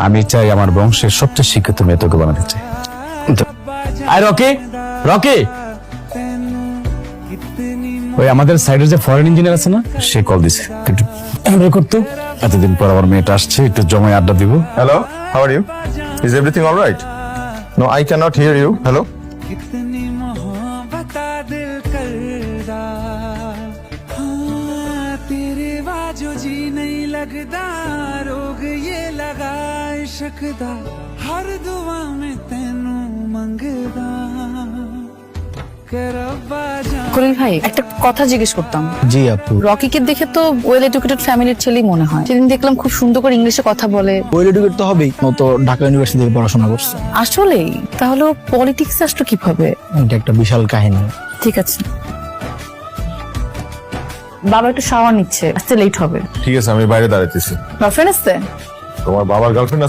আমি চাই আমার বংশের সবচেয়ে শিক্ষিত মেয়ে তোকে বানাতে চাই। আর রকি, রকি, ওই আমাদের সাইডের যে ফরেন ইঞ্জিনিয়ার আছে না, সে কল দিছে, একটু হ্যান্ডেল করতো। এতদিন পর আমার মেয়েটা আসছে, একটু জমায় আড্ডা দিব। Hello, how are you? Is everything all right? No, I cannot hear you. Hello? कितनी मोहब्बत दिल करदा हाँ तेरे बाजो जी नहीं लगदा रोग ये लगा इश्क दा हर दुआ में तेनू मंगदा करब्बा जा খলিল ভাই, একটা কথা জিজ্ঞেস করতাম। জি আপু, রকিকে দেখে তো ওয়েল এডুকেটেড ফ্যামিলির ছেলেই মনে হয়। সেদিন দেখলাম খুব সুন্দর করে ইংলিশে কথা বলে। ওয়েল এডুকেট তো হবেই, ও তো ঢাকা ইউনিভার্সিটি থেকে পড়াশোনা করছে। আসলেই? তাহলে পলিটিক্স আসলো কিভাবে? এটা একটা বিশাল কাহিনী। ঠিক আছে, বাবা একটু শাওয়ার নিচ্ছে, আসতে লেট হবে। ঠিক আছে, আমি বাইরে দাঁড়াইতেছি। গার্লফ্রেন্ড আসছে? তোমার বাবার গার্লফ্রেন্ড